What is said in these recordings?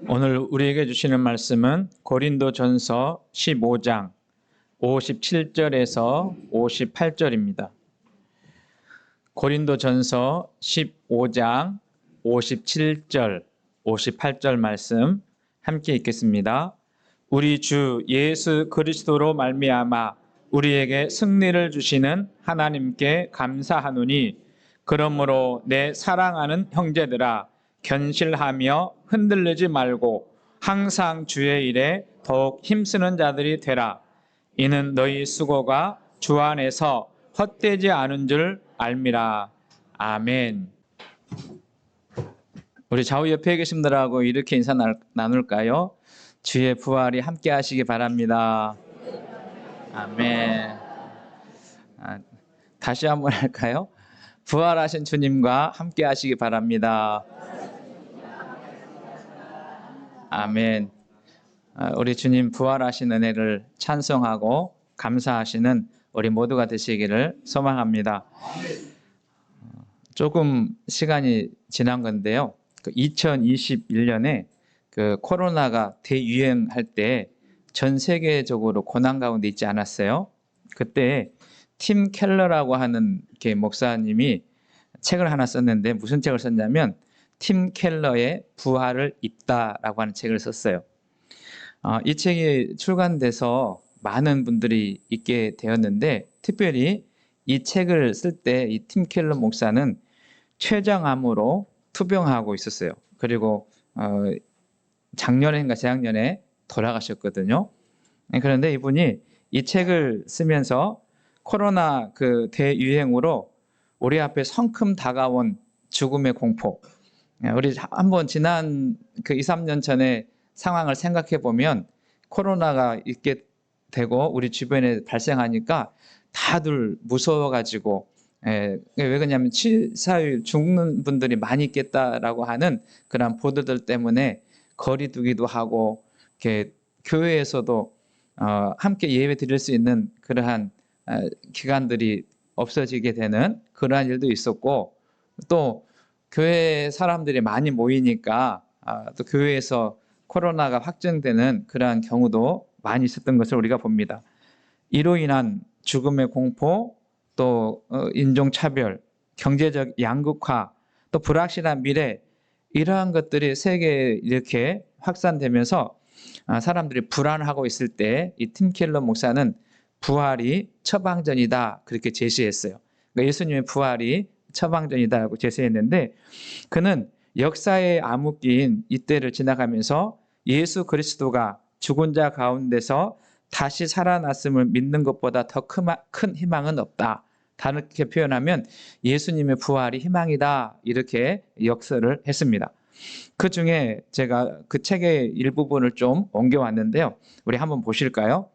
오늘 우리에게 주시는 말씀은 고린도전서 15장 57절에서 58절입니다. 고린도전서 15장 57절, 58절 말씀 함께 읽겠습니다. 우리 주 예수 그리스도로 말미암아 우리에게 승리를 주시는 하나님께 감사하노니, 그러므로 내 사랑하는 형제들아, 견실하며 흔들리지 말고 항상 주의 일에 더욱 힘쓰는 자들이 되라. 이는 너희 수고가 주 안에서 헛되지 않은 줄 알미라. 아멘. 우리 좌우 옆에 계신 분들하고 이렇게 인사 나눌까요? 주의 부활이 함께 하시기 바랍니다. 아멘. 다시 한번 할까요? 부활하신 주님과 함께 하시기 바랍니다. 아멘. 우리 주님 부활하신 은혜를 찬송하고 감사하시는 우리 모두가 되시기를 소망합니다. 조금 시간이 지난 건데요. 2021년에 코로나가 대유행할 때 전 세계적으로 고난 가운데 있지 않았어요? 그때 팀 켈러라고 하는 목사님이 책을 하나 썼는데, 무슨 책을 썼냐면 팀 켈러의 부활을 입다라고 하는 책을 썼어요. 이 책이 출간돼서 많은 분들이 읽게 되었는데, 특별히 이 책을 쓸 때 이 팀 켈러 목사는 췌장암으로 투병하고 있었어요. 그리고 작년인가 재작년에 돌아가셨거든요. 그런데 이분이 이 책을 쓰면서 코로나 대유행으로 우리 앞에 성큼 다가온 죽음의 공포, 우리 한번 지난 2, 3년 전에 상황을 생각해 보면, 코로나가 있게 되고 우리 주변에 발생하니까 다들 무서워가지고, 왜 그러냐면 치사율 죽는 분들이 많이 있겠다라고 하는 그런 보도들 때문에 거리두기도 하고, 이렇게 교회에서도 함께 예배 드릴 수 있는 그러한 기간들이 없어지게 되는 그러한 일도 있었고, 또 교회 사람들이 많이 모이니까 또 교회에서 코로나가 확정되는 그러한 경우도 많이 있었던 것을 우리가 봅니다. 이로 인한 죽음의 공포, 또 인종차별, 경제적 양극화, 또 불확실한 미래, 이러한 것들이 세계에 이렇게 확산되면서 사람들이 불안하고 있을 때 이 팀 켈러 목사는 부활이 처방전이다, 그렇게 제시했어요. 그러니까 예수님의 부활이 처방전이다라고 제시했는데, 그는 역사의 암흑기인 이때를 지나가면서 예수 그리스도가 죽은 자 가운데서 다시 살아났음을 믿는 것보다 더 큰 희망은 없다. 다르게 표현하면 예수님의 부활이 희망이다, 이렇게 역설을 했습니다. 그 중에 제가 그 책의 일부분을 좀 옮겨왔는데요. 우리 한번 보실까요?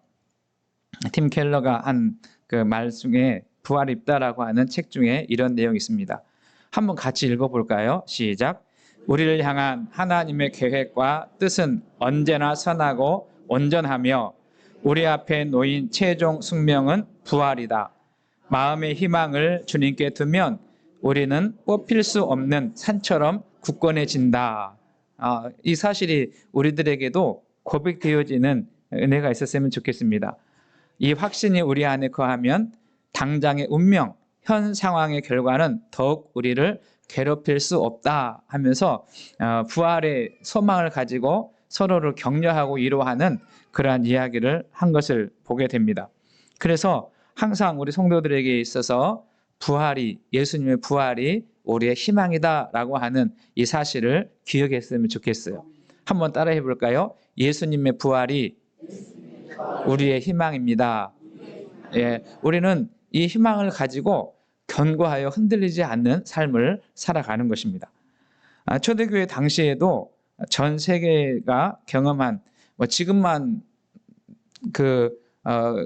팀 켈러가 한 그 말 중에 부활 입다라고 하는 책 중에 이런 내용이 있습니다. 한번 같이 읽어볼까요? 시작. 우리를 향한 하나님의 계획과 뜻은 언제나 선하고 온전하며, 우리 앞에 놓인 최종 숙명은 부활이다. 마음의 희망을 주님께 두면 우리는 뽑힐 수 없는 산처럼 굳건해진다. 이 사실이 우리들에게도 고백되어지는 은혜가 있었으면 좋겠습니다. 이 확신이 우리 안에 거하면 당장의 운명, 현 상황의 결과는 더욱 우리를 괴롭힐 수 없다 하면서 부활의 소망을 가지고 서로를 격려하고 위로하는 그러한 이야기를 한 것을 보게 됩니다. 그래서 항상 우리 성도들에게 있어서 부활이, 예수님의 부활이 우리의 희망이다라고 하는 이 사실을 기억했으면 좋겠어요. 한번 따라해 볼까요? 예수님의 부활이 우리의 희망입니다. 우리는 이 희망을 가지고 견고하여 흔들리지 않는 삶을 살아가는 것입니다. 초대교회 당시에도 전 세계가 경험한, 지금만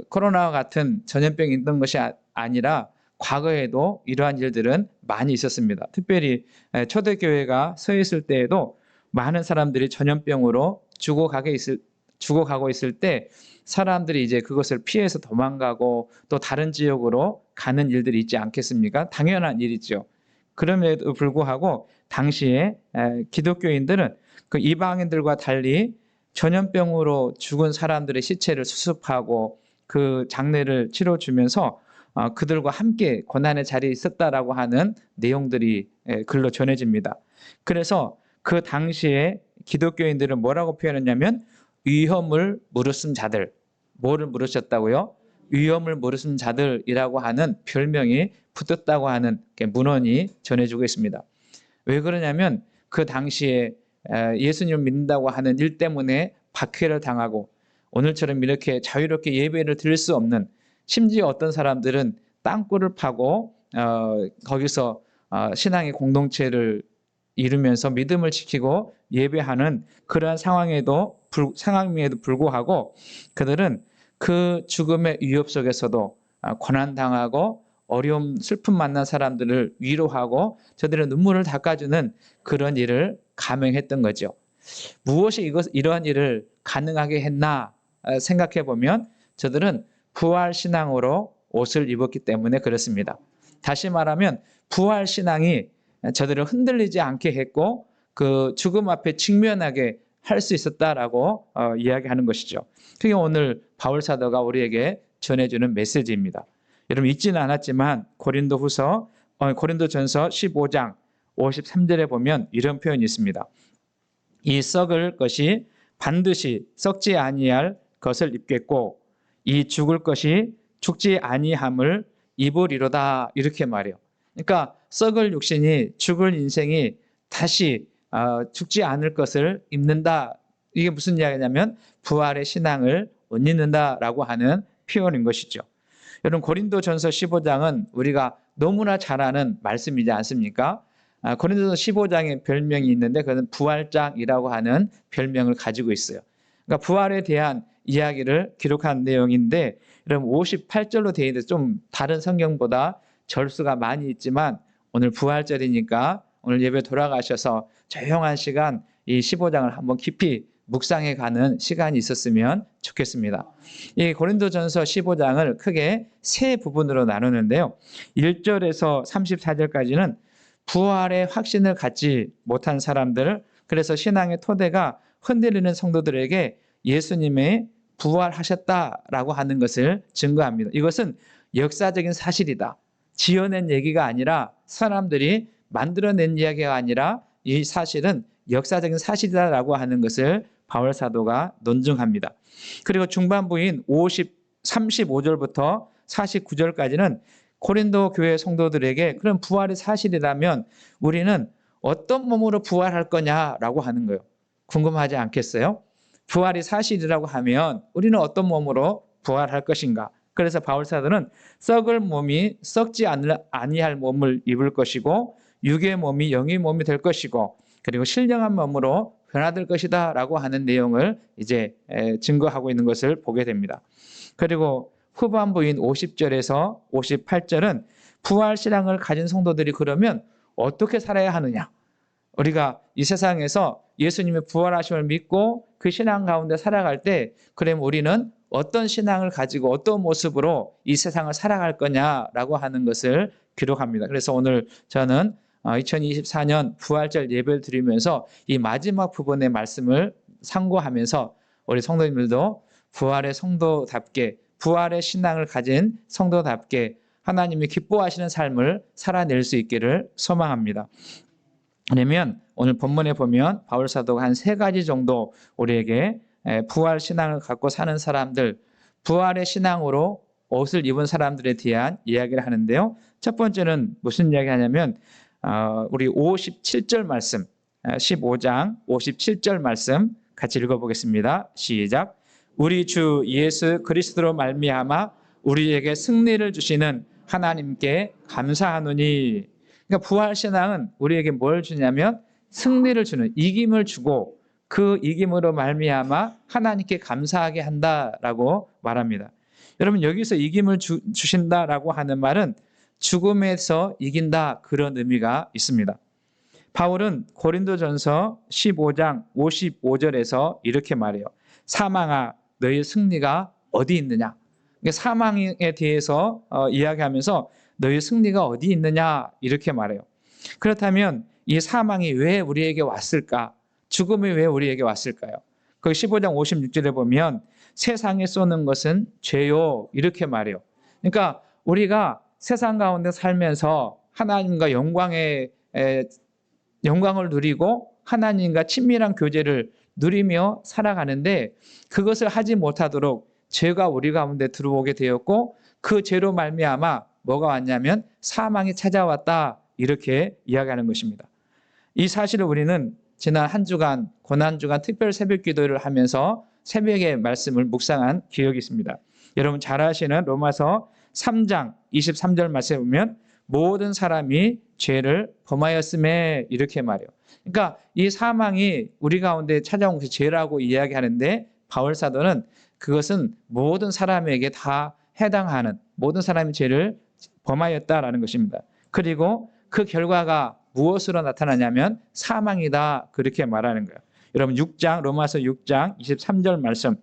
코로나와 같은 전염병이 있던 것이 아니라 과거에도 이러한 일들은 많이 있었습니다. 특별히 초대교회가 서 있을 때에도 많은 사람들이 전염병으로 죽어가고 있을 때 사람들이 이제 그것을 피해서 도망가고 또 다른 지역으로 가는 일들이 있지 않겠습니까? 당연한 일이죠. 그럼에도 불구하고 당시에 기독교인들은 그 이방인들과 달리 전염병으로 죽은 사람들의 시체를 수습하고 그 장례를 치러주면서 그들과 함께 고난의 자리에 있었다라고 하는 내용들이 글로 전해집니다. 그래서 그 당시에 기독교인들은 뭐라고 표현했냐면 위험을 무릅쓴 자들. 뭐를 물으셨다고요? 위험을 무릅쓴 자들이라고 하는 별명이 붙었다고 하는 문헌이 전해지고 있습니다. 왜 그러냐면 그 당시에 예수님을 믿는다고 하는 일 때문에 박해를 당하고 오늘처럼 이렇게 자유롭게 예배를 드릴 수 없는, 심지어 어떤 사람들은 땅굴을 파고 거기서 신앙의 공동체를 이루면서 믿음을 지키고 예배하는 그러한 상황에도 불구하고 그들은 그 죽음의 위협 속에서도 고난당하고 어려움, 슬픔 만난 사람들을 위로하고 저들의 눈물을 닦아주는 그런 일을 감행했던 거죠. 무엇이 이러한 일을 가능하게 했나 생각해 보면 저들은 부활 신앙으로 옷을 입었기 때문에 그렇습니다. 다시 말하면 부활 신앙이 저들을 흔들리지 않게 했고 그 죽음 앞에 직면하게 할 수 있었다라고 이야기하는 것이죠. 그게 오늘 바울 사도가 우리에게 전해주는 메시지입니다. 여러분 잊지는 않았지만 고린도전서 15장 53절에 보면 이런 표현이 있습니다. 이 썩을 것이 반드시 썩지 아니할 것을 입겠고 이 죽을 것이 죽지 아니함을 입으리로다, 이렇게 말해요. 그러니까 썩을 육신이, 죽을 인생이 다시 죽지 않을 것을 입는다. 이게 무슨 이야기냐면 부활의 신앙을 못 입는다라고 하는 표현인 것이죠. 여러분 고린도전서 15장은 우리가 너무나 잘 아는 말씀이지 않습니까? 고린도전서 15장에 별명이 있는데 그것은 부활장이라고 하는 별명을 가지고 있어요. 그러니까 부활에 대한 이야기를 기록한 내용인데 여러분 58절로 되어 있는데 좀 다른 성경보다 절수가 많이 있지만 오늘 부활절이니까 오늘 예배 돌아가셔서 조용한 시간 이 15장을 한번 깊이 묵상해 가는 시간이 있었으면 좋겠습니다. 이 고린도전서 15장을 크게 세 부분으로 나누는데요. 1절에서 34절까지는 부활의 확신을 갖지 못한 사람들, 그래서 신앙의 토대가 흔들리는 성도들에게 예수님의 부활하셨다라고 하는 것을 증거합니다. 이것은 역사적인 사실이다. 지어낸 얘기가 아니라 사람들이 만들어낸 이야기가 아니라 이 사실은 역사적인 사실이다라고 하는 것을 바울 사도가 논증합니다. 그리고 중반부인 35절부터 49절까지는 고린도 교회 성도들에게 그런 부활이 사실이라면 우리는 어떤 몸으로 부활할 거냐라고 하는 거예요. 궁금하지 않겠어요? 부활이 사실이라고 하면 우리는 어떤 몸으로 부활할 것인가? 그래서 바울 사도는 썩을 몸이 썩지 아니할 몸을 입을 것이고 육의 몸이 영의 몸이 될 것이고 그리고 신령한 몸으로 변화될 것이다 라고 하는 내용을 이제 증거하고 있는 것을 보게 됩니다. 그리고 후반부인 50절에서 58절은 부활 신앙을 가진 성도들이 그러면 어떻게 살아야 하느냐? 우리가 이 세상에서 예수님의 부활하심을 믿고 그 신앙 가운데 살아갈 때 그럼 우리는 어떤 신앙을 가지고 어떤 모습으로 이 세상을 살아갈 거냐라고 하는 것을 기록합니다. 그래서 오늘 저는 2024년 부활절 예배를 드리면서 이 마지막 부분의 말씀을 상고하면서 우리 성도님들도 부활의 성도답게 부활의 신앙을 가진 성도답게 하나님이 기뻐하시는 삶을 살아낼 수 있기를 소망합니다. 그러면 오늘 본문에 보면 바울 사도가 한 세 가지 정도 우리에게 부활 신앙을 갖고 사는 사람들, 부활의 신앙으로 옷을 입은 사람들에 대한 이야기를 하는데요. 첫 번째는 무슨 이야기 하냐면 우리 57절 말씀, 15장 57절 말씀 같이 읽어보겠습니다. 시작. 우리 주 예수 그리스도로 말미암아 우리에게 승리를 주시는 하나님께 감사하노니. 그러니까 부활 신앙은 우리에게 뭘 주냐면 승리를 주는, 이김을 주고 그 이김으로 말미암아 하나님께 감사하게 한다라고 말합니다. 여러분 여기서 이김을 주신다라고 하는 말은 죽음에서 이긴다, 그런 의미가 있습니다. 바울은 고린도전서 15장 55절에서 이렇게 말해요. 사망아 너희 승리가 어디 있느냐? 사망에 대해서 이야기하면서 너희 승리가 어디 있느냐 이렇게 말해요. 그렇다면 이 사망이 왜 우리에게 왔을까? 죽음이 왜 우리에게 왔을까요? 그 15장 56절에 보면 세상에 쏘는 것은 죄요 이렇게 말해요. 그러니까 우리가 세상 가운데 살면서 하나님과 영광을 누리고 하나님과 친밀한 교제를 누리며 살아가는데 그것을 하지 못하도록 죄가 우리 가운데 들어오게 되었고 그 죄로 말미암아 뭐가 왔냐면 사망이 찾아왔다 이렇게 이야기하는 것입니다. 이 사실을 우리는 지난 한 주간 고난주간 특별 새벽 기도를 하면서 새벽의 말씀을 묵상한 기억이 있습니다. 여러분 잘 아시는 로마서 3장 23절 말씀에 보면 모든 사람이 죄를 범하였음에 이렇게 말해요. 그러니까 이 사망이 우리 가운데 찾아온 것이 죄라고 이야기하는데 바울 사도는 그것은 모든 사람에게 다 해당하는 모든 사람이 죄를 범하였다라는 것입니다. 그리고 그 결과가 무엇으로 나타나냐면 사망이다 그렇게 말하는 거예요. 여러분 로마서 6장 23절 말씀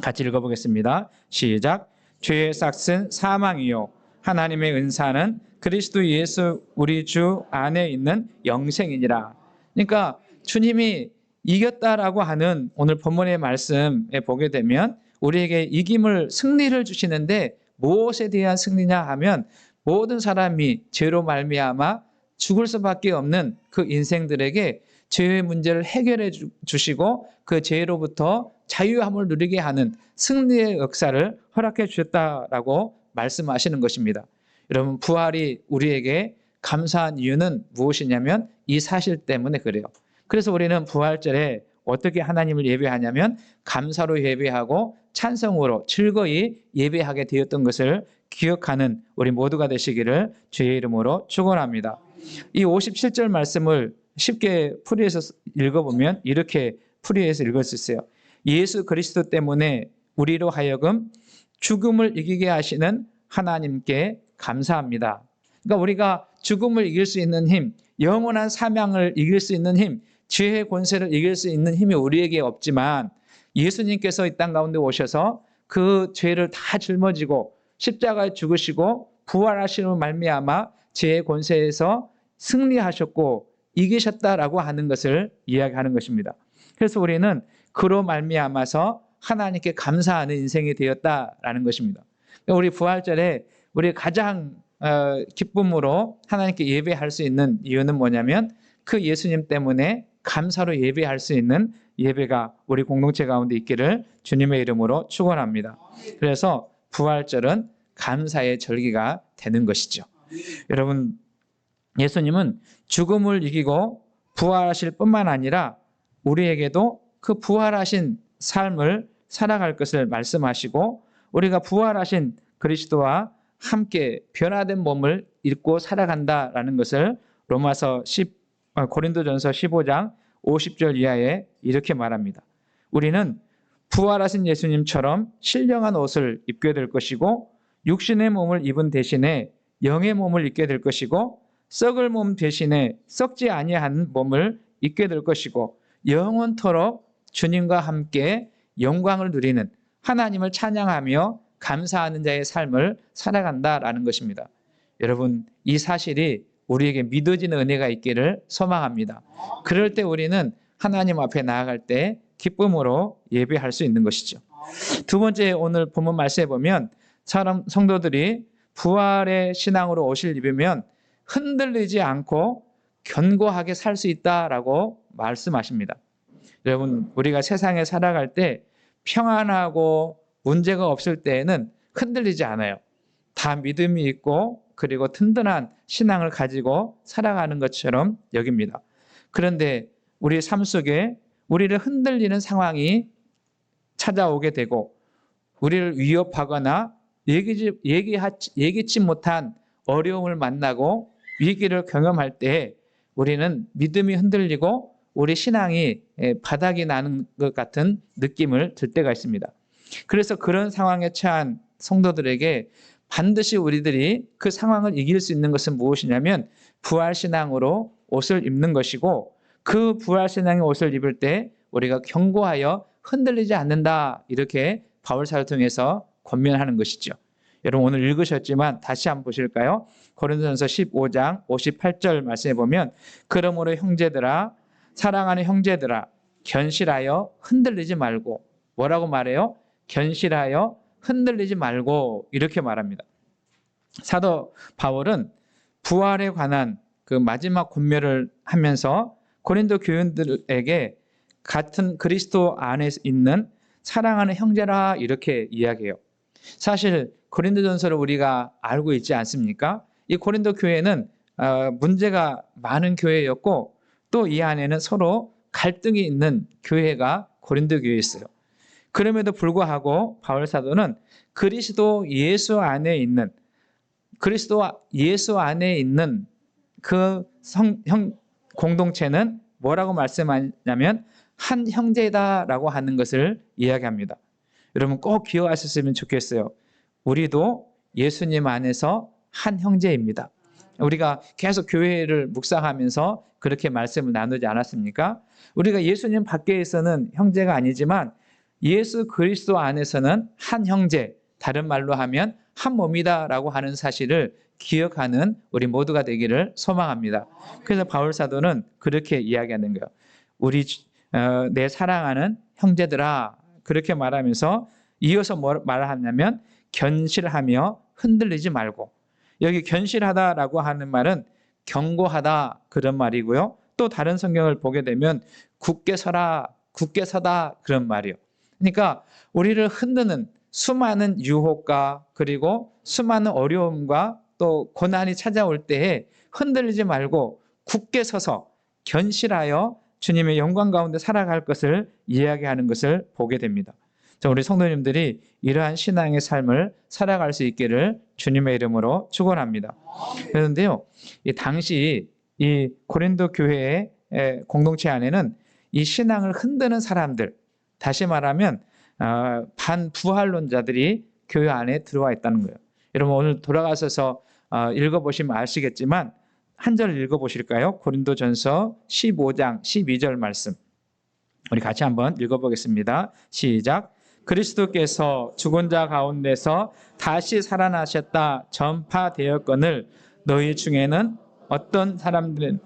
같이 읽어보겠습니다. 시작. 죄의 삭은 사망이요 하나님의 은사는 그리스도 예수 우리 주 안에 있는 영생이니라. 그러니까 주님이 이겼다라고 하는 오늘 본문의 말씀에 보게 되면 우리에게 이김을 승리를 주시는데 무엇에 대한 승리냐 하면 모든 사람이 죄로 말미암아 죽을 수밖에 없는 그 인생들에게 죄의 문제를 해결해 주시고 그 죄로부터 자유함을 누리게 하는 승리의 역사를 허락해 주셨다라고 말씀하시는 것입니다. 여러분 부활이 우리에게 감사한 이유는 무엇이냐면 이 사실 때문에 그래요. 그래서 우리는 부활절에 어떻게 하나님을 예배하냐면 감사로 예배하고 찬송으로 즐거이 예배하게 되었던 것을 기억하는 우리 모두가 되시기를 주의 이름으로 축원합니다. 이 57절 말씀을 쉽게 풀이해서 읽어보면 이렇게 풀이해서 읽을 수 있어요. 예수 그리스도 때문에 우리로 하여금 죽음을 이기게 하시는 하나님께 감사합니다. 그러니까 우리가 죽음을 이길 수 있는 힘, 영원한 사망을 이길 수 있는 힘, 죄의 권세를 이길 수 있는 힘이 우리에게 없지만 예수님께서 이 땅 가운데 오셔서 그 죄를 다 짊어지고 십자가에 죽으시고 부활하시는 말미암아 죄의 권세에서 승리하셨고 이기셨다라고 하는 것을 이야기하는 것입니다. 그래서 우리는 그로 말미암아서 하나님께 감사하는 인생이 되었다라는 것입니다. 우리 부활절에 우리 가장 기쁨으로 하나님께 예배할 수 있는 이유는 뭐냐면 그 예수님 때문에 감사로 예배할 수 있는 예배가 우리 공동체 가운데 있기를 주님의 이름으로 축원합니다. 그래서 부활절은 감사의 절기가 되는 것이죠. 여러분 예수님은 죽음을 이기고 부활하실 뿐만 아니라 우리에게도 그 부활하신 삶을 살아갈 것을 말씀하시고 우리가 부활하신 그리스도와 함께 변화된 몸을 입고 살아간다라는 것을 고린도전서 15장 50절 이하에 이렇게 말합니다. 우리는 부활하신 예수님처럼 신령한 옷을 입게 될 것이고 육신의 몸을 입은 대신에 영의 몸을 입게 될 것이고 썩을 몸 대신에 썩지 아니한 몸을 입게 될 것이고 영원토록 주님과 함께 영광을 누리는 하나님을 찬양하며 감사하는 자의 삶을 살아간다라는 것입니다. 여러분 이 사실이 우리에게 믿어지는 은혜가 있기를 소망합니다. 그럴 때 우리는 하나님 앞에 나아갈 때 기쁨으로 예배할 수 있는 것이죠. 두 번째 오늘 본문 말씀에 보면 성도들이 부활의 신앙으로 옷을 입으면 흔들리지 않고 견고하게 살 수 있다라고 말씀하십니다. 여러분 우리가 세상에 살아갈 때 평안하고 문제가 없을 때에는 흔들리지 않아요. 다 믿음이 있고 그리고 든든한 신앙을 가지고 살아가는 것처럼 여깁니다. 그런데 우리 삶 속에 우리를 흔들리는 상황이 찾아오게 되고 우리를 위협하거나 예기치 못한 어려움을 만나고 위기를 경험할 때 우리는 믿음이 흔들리고 우리 신앙이 바닥이 나는 것 같은 느낌을 들 때가 있습니다. 그래서 그런 상황에 처한 성도들에게 반드시 우리들이 그 상황을 이길 수 있는 것은 무엇이냐면 부활신앙으로 옷을 입는 것이고 그 부활신앙의 옷을 입을 때 우리가 견고하여 흔들리지 않는다 이렇게 바울사를 통해서 권면하는 것이죠. 여러분 오늘 읽으셨지만 다시 한번 보실까요? 고린도전서 15장 58절 말씀해 보면 그러므로 형제들아 사랑하는 형제들아 견실하여 흔들리지 말고, 뭐라고 말해요? 견실하여 흔들리지 말고 이렇게 말합니다. 사도 바울은 부활에 관한 그 마지막 권면을 하면서 고린도 교인들에게 같은 그리스도 안에 있는 사랑하는 형제라 이렇게 이야기해요. 사실 고린도전서를 우리가 알고 있지 않습니까? 이 고린도 교회는 문제가 많은 교회였고 또 이 안에는 서로 갈등이 있는 교회가 고린도 교회였어요. 그럼에도 불구하고 바울 사도는 그리스도 예수 안에 있는 그 공동체는 뭐라고 말씀하냐면 한 형제다라고 하는 것을 이야기합니다. 여러분 꼭 기억하셨으면 좋겠어요. 우리도 예수님 안에서 한 형제입니다. 우리가 계속 교회를 묵상하면서 그렇게 말씀을 나누지 않았습니까? 우리가 예수님 밖에서는 형제가 아니지만 예수 그리스도 안에서는 한 형제, 다른 말로 하면 한 몸이다라고 하는 사실을 기억하는 우리 모두가 되기를 소망합니다. 그래서 바울 사도는 그렇게 이야기하는 거예요. 우리 내 사랑하는 형제들아, 그렇게 말하면서 이어서 뭘 말하냐면 견실하며 흔들리지 말고, 여기 견실하다라고 하는 말은 견고하다 그런 말이고요. 또 다른 성경을 보게 되면 굳게 서라, 굳게 서다 그런 말이에요. 그러니까 우리를 흔드는 수많은 유혹과 그리고 수많은 어려움과 또 고난이 찾아올 때에 흔들리지 말고 굳게 서서 견실하여 주님의 영광 가운데 살아갈 것을 이야기하는 것을 보게 됩니다. 우리 성도님들이 이러한 신앙의 삶을 살아갈 수 있기를 주님의 이름으로 축원합니다. 그런데요, 당시 이 고린도 교회의 공동체 안에는 이 신앙을 흔드는 사람들, 다시 말하면 반부활론자들이 교회 안에 들어와 있다는 거예요. 여러분 오늘 돌아가셔서 읽어보시면 아시겠지만 한 절 읽어보실까요? 고린도전서 15장 12절 말씀. 우리 같이 한번 읽어보겠습니다. 시작. 그리스도께서 죽은 자 가운데서 다시 살아나셨다 전파되었거늘 너희 중에는 어떤 사람들은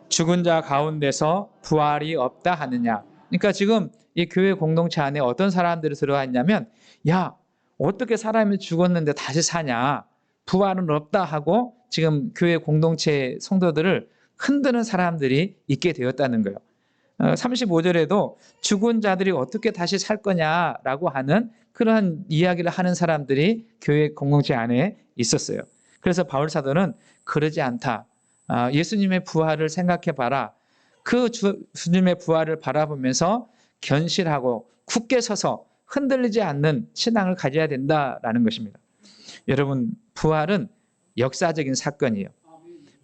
죽은 자 가운데서 부활이 없다 하느냐. 그러니까 지금 이 교회 공동체 안에 어떤 사람들이 들어와 있냐면, 야, 어떻게 사람이 죽었는데 다시 사냐, 부활은 없다 하고 지금 교회 공동체 성도들을 흔드는 사람들이 있게 되었다는 거예요. 35절에도 죽은 자들이 어떻게 다시 살 거냐라고 하는 그런 이야기를 하는 사람들이 교회 공동체 안에 있었어요. 그래서 바울 사도는 그러지 않다. 예수님의 부활을 생각해 봐라. 그 주님의 부활을 바라보면서 견실하고 굳게 서서 흔들리지 않는 신앙을 가져야 된다라는 것입니다. 여러분, 부활은 역사적인 사건이에요.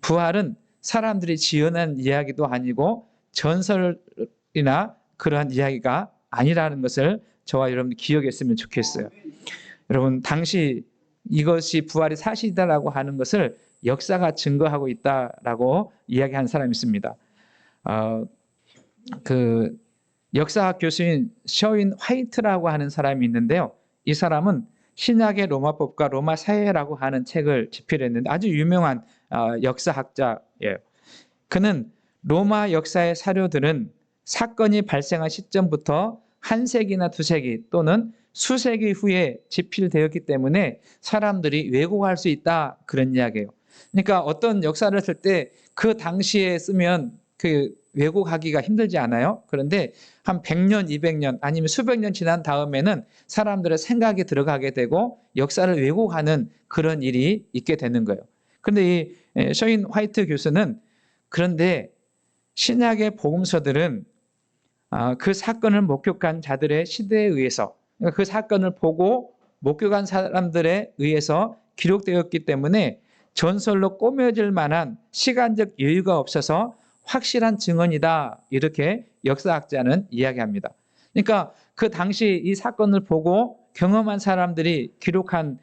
부활은 사람들이 지어낸 이야기도 아니고 전설이나 그러한 이야기가 아니라는 것을 저와 여러분들 기억했으면 좋겠어요. 여러분, 당시 이것이 부활이 사실이다라고 하는 것을 역사가 증거하고 있다라고 이야기한 사람이 있습니다. 그 역사학 교수인 셔윈 화이트라고 하는 사람이 있는데요. 이 사람은 신약의 로마법과 로마 사회라고 하는 책을 집필했는데 아주 유명한 역사학자예요. 그는 로마 역사의 사료들은 사건이 발생한 시점부터 한 세기나 두 세기 또는 수세기 후에 집필되었기 때문에 사람들이 왜곡할 수 있다 그런 이야기예요. 그러니까 어떤 역사를 쓸 때 그 당시에 쓰면 그 왜곡하기가 힘들지 않아요? 그런데 한 100년, 200년 아니면 수백 년 지난 다음에는 사람들의 생각이 들어가게 되고 역사를 왜곡하는 그런 일이 있게 되는 거예요. 그런데 이 셔윈 화이트 교수는 그런데 신약의 복음서들은 그 사건을 목격한 자들의 시대에 의해서, 그 사건을 보고 목격한 사람들에 의해서 기록되었기 때문에 전설로 꾸며질 만한 시간적 여유가 없어서 확실한 증언이다, 이렇게 역사학자는 이야기합니다. 그러니까 그 당시 이 사건을 보고 경험한 사람들이 기록한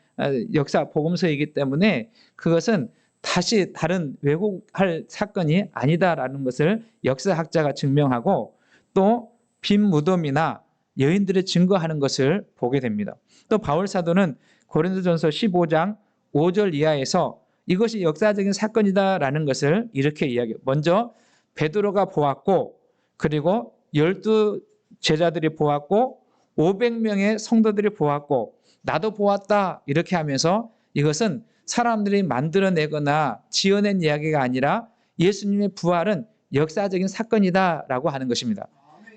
역사 복음서이기 때문에 그것은 다시 다른 왜곡할 사건이 아니다라는 것을 역사학자가 증명하고 또 빈 무덤이나 여인들의 증거하는 것을 보게 됩니다. 또 바울 사도는 고린도전서 15장 5절 이하에서 이것이 역사적인 사건이다라는 것을 이렇게 이야기해요. 먼저 베드로가 보았고, 그리고 12 제자들이 보았고, 500명의 성도들이 보았고, 나도 보았다 이렇게 하면서 이것은 사람들이 만들어내거나 지어낸 이야기가 아니라 예수님의 부활은 역사적인 사건이다라고 하는 것입니다.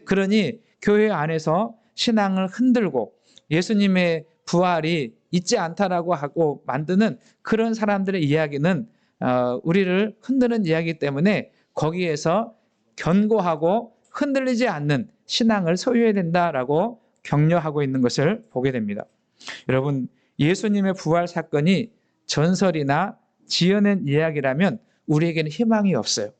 그러니 교회 안에서 신앙을 흔들고 예수님의 부활이 있지 않다라고 하고 만드는 그런 사람들의 이야기는 우리를 흔드는 이야기이기 때문에 거기에서 견고하고 흔들리지 않는 신앙을 소유해야 된다라고 격려하고 있는 것을 보게 됩니다. 여러분, 예수님의 부활 사건이 전설이나 지어낸 이야기라면 우리에게는 희망이 없어요.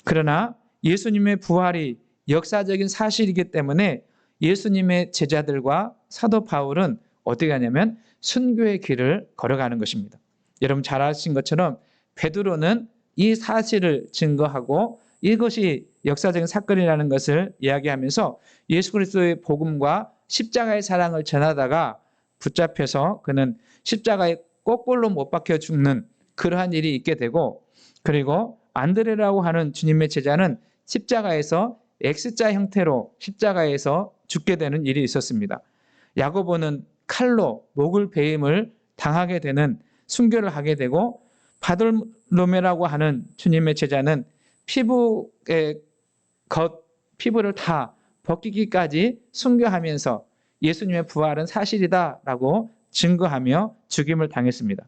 그러나 예수님의 부활이 역사적인 사실이기 때문에 예수님의 제자들과 사도 바울은 어떻게 하냐면 순교의 길을 걸어가는 것입니다. 여러분 잘 아신 것처럼 베드로는 이 사실을 증거하고 이것이 역사적인 사건이라는 것을 이야기하면서 예수 그리스도의 복음과 십자가의 사랑을 전하다가 붙잡혀서 그는 십자가에 거꾸로 못 박혀 죽는 그러한 일이 있게 되고, 그리고 안드레라고 하는 주님의 제자는 십자가에서 X자 형태로 십자가에서 죽게 되는 일이 있었습니다. 야고보는 칼로 목을 베임을 당하게 되는 순교를 하게 되고, 바돌로메라고 하는 주님의 제자는 피부를 다 벗기기까지 순교하면서 예수님의 부활은 사실이다라고 증거하며 죽임을 당했습니다.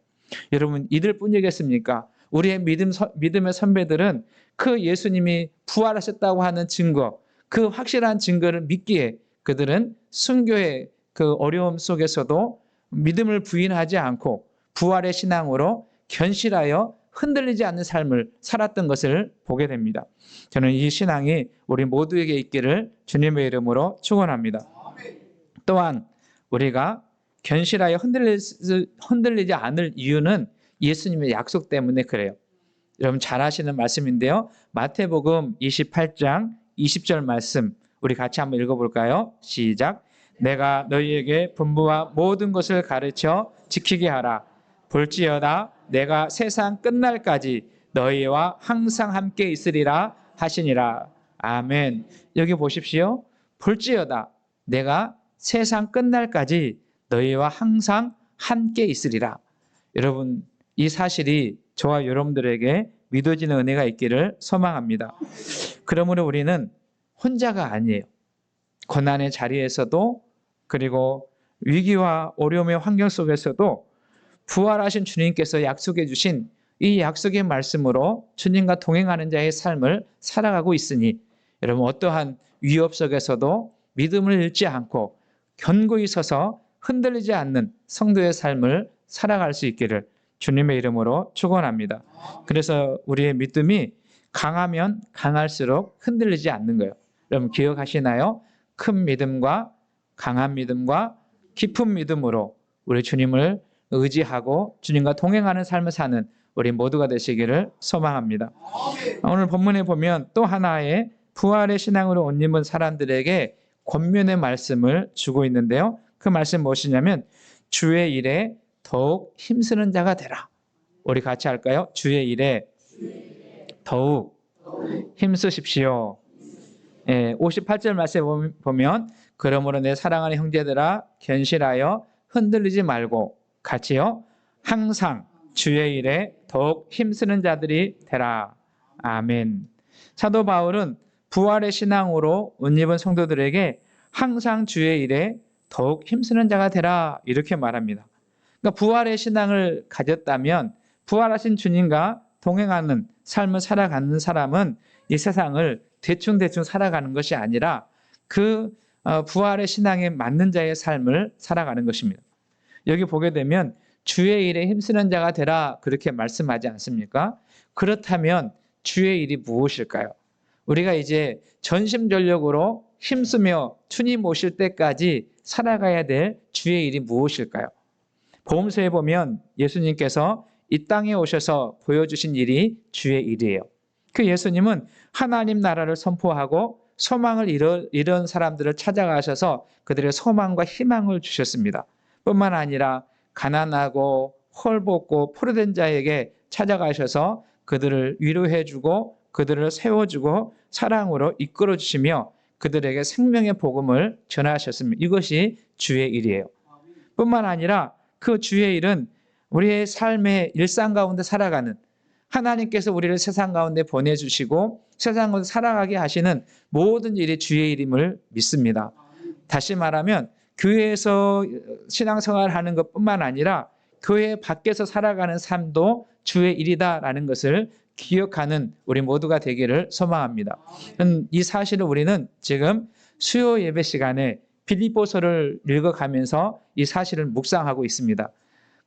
여러분 이들 뿐이겠습니까? 우리의 믿음의 선배들은 그 예수님이 부활하셨다고 하는 증거, 그 확실한 증거를 믿기에 그들은 순교의 그 어려움 속에서도 믿음을 부인하지 않고 부활의 신앙으로 견실하여 흔들리지 않는 삶을 살았던 것을 보게 됩니다. 저는 이 신앙이 우리 모두에게 있기를 주님의 이름으로 축원합니다. 또한 우리가 견실하여 흔들리지 않을 이유는 예수님의 약속 때문에 그래요. 여러분 잘 아시는 말씀인데요. 마태복음 28장 20절 말씀 우리 같이 한번 읽어볼까요? 시작. 내가 너희에게 분부와 모든 것을 가르쳐 지키게 하라. 볼지어다 내가 세상 끝날까지 너희와 항상 함께 있으리라 하시니라. 아멘. 여기 보십시오. 볼지어다 내가 세상 끝날까지 너희와 항상 함께 있으리라. 여러분 이 사실이 저와 여러분들에게 믿어지는 은혜가 있기를 소망합니다. 그러므로 우리는 혼자가 아니에요. 고난의 자리에서도 그리고 위기와 어려움의 환경 속에서도 부활하신 주님께서 약속해 주신 이 약속의 말씀으로 주님과 동행하는 자의 삶을 살아가고 있으니 여러분 어떠한 위협 속에서도 믿음을 잃지 않고 견고히 서서 흔들리지 않는 성도의 삶을 살아갈 수 있기를 주님의 이름으로 축원합니다. 그래서 우리의 믿음이 강하면 강할수록 흔들리지 않는 거예요. 여러분 기억하시나요? 큰 믿음과 강한 믿음과 깊은 믿음으로 우리 주님을 의지하고 주님과 동행하는 삶을 사는 우리 모두가 되시기를 소망합니다. 오늘 본문에 보면 또 하나의 부활의 신앙으로 옷 입은 사람들에게 권면의 말씀을 주고 있는데요. 그 말씀 무엇이냐면 주의 일에 더욱 힘쓰는 자가 되라. 우리 같이 할까요? 주의 일에 더욱 힘쓰십시오. 58절 말씀에 보면 그러므로 내 사랑하는 형제들아 견실하여 흔들리지 말고 같이요. 항상 주의 일에 더욱 힘쓰는 자들이 되라. 아멘. 사도 바울은 부활의 신앙으로 옷 입은 성도들에게 항상 주의 일에 더욱 힘쓰는 자가 되라 이렇게 말합니다. 그러니까 부활의 신앙을 가졌다면 부활하신 주님과 동행하는 삶을 살아가는 사람은 이 세상을 대충 살아가는 것이 아니라 그 부활의 신앙에 맞는 자의 삶을 살아가는 것입니다. 여기 보게 되면 주의 일에 힘쓰는 자가 되라 그렇게 말씀하지 않습니까? 그렇다면 주의 일이 무엇일까요? 우리가 이제 전심전력으로 힘쓰며 주님 오실 때까지 살아가야 될 주의 일이 무엇일까요? 복음서에 보면 예수님께서 이 땅에 오셔서 보여주신 일이 주의 일이에요. 그 예수님은 하나님 나라를 선포하고 소망을 잃은 사람들을 찾아가셔서 그들의 소망과 희망을 주셨습니다. 뿐만 아니라 가난하고 헐벗고 포로된 자에게 찾아가셔서 그들을 위로해주고 그들을 세워주고 사랑으로 이끌어 주시며 그들에게 생명의 복음을 전하셨습니다. 이것이 주의 일이에요. 뿐만 아니라 그 주의 일은 우리의 삶의 일상 가운데 살아가는, 하나님께서 우리를 세상 가운데 보내주시고 세상 가운데 살아가게 하시는 모든 일이 주의 일임을 믿습니다. 다시 말하면 교회에서 신앙생활을 하는 것뿐만 아니라 교회 밖에서 살아가는 삶도 주의 일이다라는 것을 기억하는 우리 모두가 되기를 소망합니다. 이 사실을 우리는 지금 수요 예배 시간에 빌립보서를 읽어가면서 이 사실을 묵상하고 있습니다.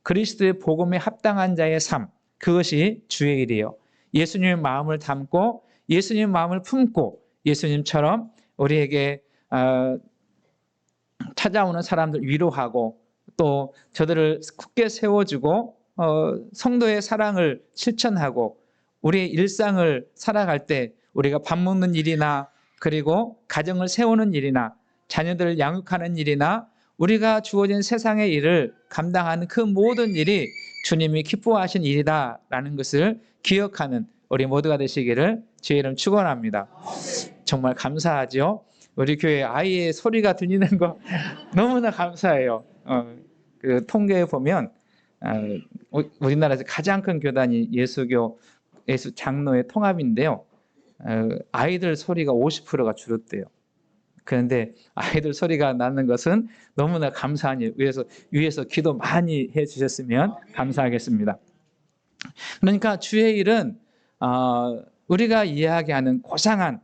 그리스도의 복음에 합당한 자의 삶, 그것이 주의 일이에요. 예수님의 마음을 담고 예수님의 마음을 품고 예수님처럼 우리에게 찾아오는 사람들 위로하고 또 저들을 굳게 세워주고 성도의 사랑을 실천하고 우리의 일상을 살아갈 때 우리가 밥 먹는 일이나 그리고 가정을 세우는 일이나 자녀들을 양육하는 일이나 우리가 주어진 세상의 일을 감당하는 그 모든 일이 주님이 기뻐하신 일이다라는 것을 기억하는 우리 모두가 되시기를 주의 이름 축원합니다. 정말 감사하죠. 우리 교회 아이의 소리가 들리는 거 너무나 감사해요. 그 통계에 보면 우리나라에서 가장 큰 교단이 예수교 예수 장로의 통합인데요. 아이들 소리가 50%가 줄었대요. 그런데 아이들 소리가 나는 것은 너무나 감사한 일, 위에서 기도 많이 해주셨으면 감사하겠습니다. 그러니까 주의 일은 우리가 이야기하는 고상한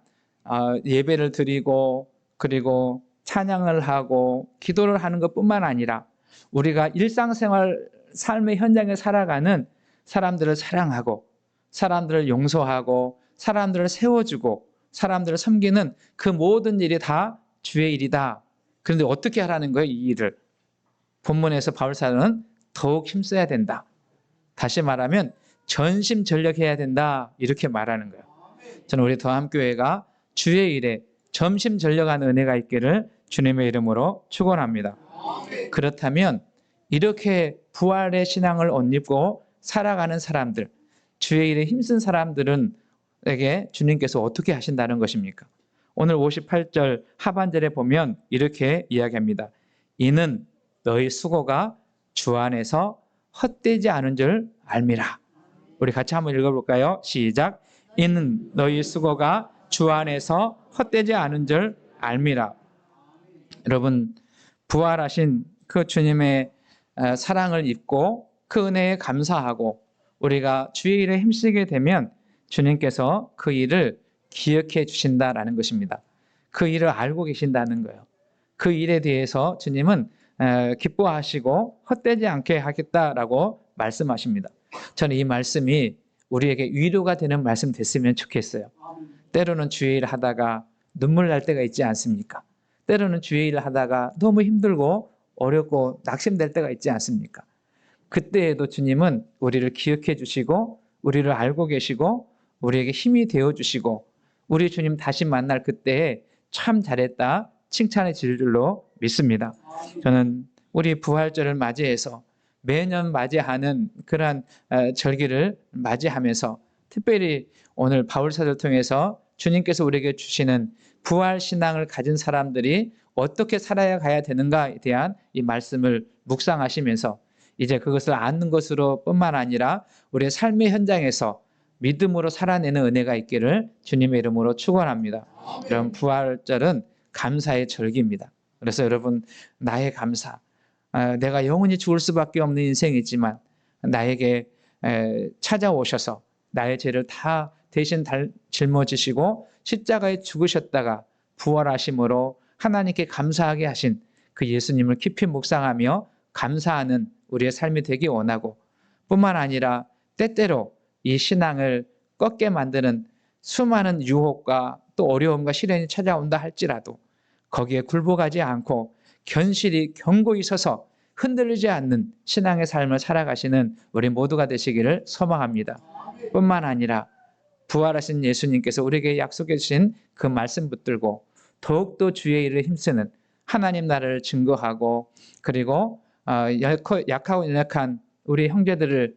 예배를 드리고 그리고 찬양을 하고 기도를 하는 것뿐만 아니라 우리가 일상생활 삶의 현장에 살아가는 사람들을 사랑하고 사람들을 용서하고 사람들을 세워주고 사람들을 섬기는 그 모든 일이 다 주의 일이다. 그런데 어떻게 하라는 거예요? 이 일을. 본문에서 바울사도는 더욱 힘써야 된다. 다시 말하면 전심전력해야 된다. 이렇게 말하는 거예요. 저는 우리 더함교회가 주의 일에 전심전력하는 은혜가 있기를 주님의 이름으로 축원합니다. 그렇다면 이렇게 부활의 신앙을 옷 입고 살아가는 사람들, 주의 일에 힘쓴 사람들에게 주님께서 어떻게 하신다는 것입니까? 오늘 58절 하반절에 보면 이렇게 이야기합니다. 이는 너희 수고가 주 안에서 헛되지 않은 줄 알미라. 우리 같이 한번 읽어볼까요? 시작. 이는 너희 수고가 주 안에서 헛되지 않은 줄 알미라. 여러분, 부활하신 그 주님의 사랑을 입고 그 은혜에 감사하고 우리가 주의 일에 힘쓰게 되면 주님께서 그 일을 기억해 주신다라는 것입니다. 그 일을 알고 계신다는 거예요. 그 일에 대해서 주님은 기뻐하시고 헛되지 않게 하겠다라고 말씀하십니다. 저는 이 말씀이 우리에게 위로가 되는 말씀 됐으면 좋겠어요. 때로는 주의 일을 하다가 눈물 날 때가 있지 않습니까? 때로는 주의 일을 하다가 너무 힘들고 어렵고 낙심될 때가 있지 않습니까? 그때에도 주님은 우리를 기억해 주시고 우리를 알고 계시고 우리에게 힘이 되어 주시고 우리 주님 다시 만날 그때에 참 잘했다 칭찬해 줄 줄로 믿습니다. 저는 우리 부활절을 맞이해서 매년 맞이하는 그러한 절기를 맞이하면서 특별히 오늘 바울사도를 통해서 주님께서 우리에게 주시는 부활 신앙을 가진 사람들이 어떻게 살아야 가야 되는가에 대한 이 말씀을 묵상하시면서 이제 그것을 아는 것으로 뿐만 아니라 우리의 삶의 현장에서 믿음으로 살아내는 은혜가 있기를 주님의 이름으로 축원합니다. 이런 부활절은 감사의 절기입니다. 그래서 여러분 나의 감사, 내가 영원히 죽을 수밖에 없는 인생이지만 나에게 찾아오셔서 나의 죄를 다 대신 짊어지시고 십자가에 죽으셨다가 부활하심으로 하나님께 감사하게 하신 그 예수님을 깊이 묵상하며 감사하는 우리의 삶이 되기 원하고 뿐만 아니라 때때로 이 신앙을 꺾게 만드는 수많은 유혹과 또 어려움과 시련이 찾아온다 할지라도 거기에 굴복하지 않고 견실히 견고히 서서 흔들리지 않는 신앙의 삶을 살아가시는 우리 모두가 되시기를 소망합니다. 뿐만 아니라 부활하신 예수님께서 우리에게 약속해 주신 그 말씀 붙들고 더욱더 주의 일을 힘쓰는 하나님 나라를 증거하고 그리고 약하고 연약한 우리 형제들을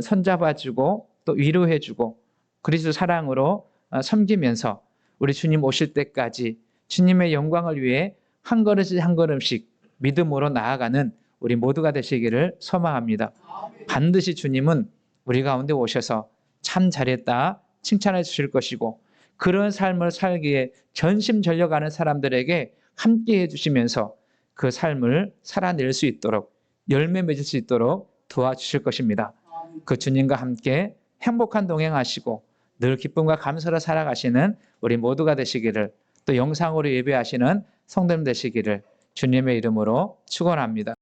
손잡아주고 또 위로해주고 그리스도 사랑으로 섬기면서 우리 주님 오실 때까지 주님의 영광을 위해 한 걸음씩 한 걸음씩 믿음으로 나아가는 우리 모두가 되시기를 소망합니다. 반드시 주님은 우리 가운데 오셔서 참 잘했다 칭찬해 주실 것이고, 그런 삶을 살기에 전심전력하는 사람들에게 함께 해주시면서 그 삶을 살아낼 수 있도록, 열매 맺을 수 있도록 도와주실 것입니다. 그 주님과 함께 행복한 동행하시고 늘 기쁨과 감사로 살아가시는 우리 모두가 되시기를, 또 영상으로 예배하시는 성도님 되시기를 주님의 이름으로 축원합니다.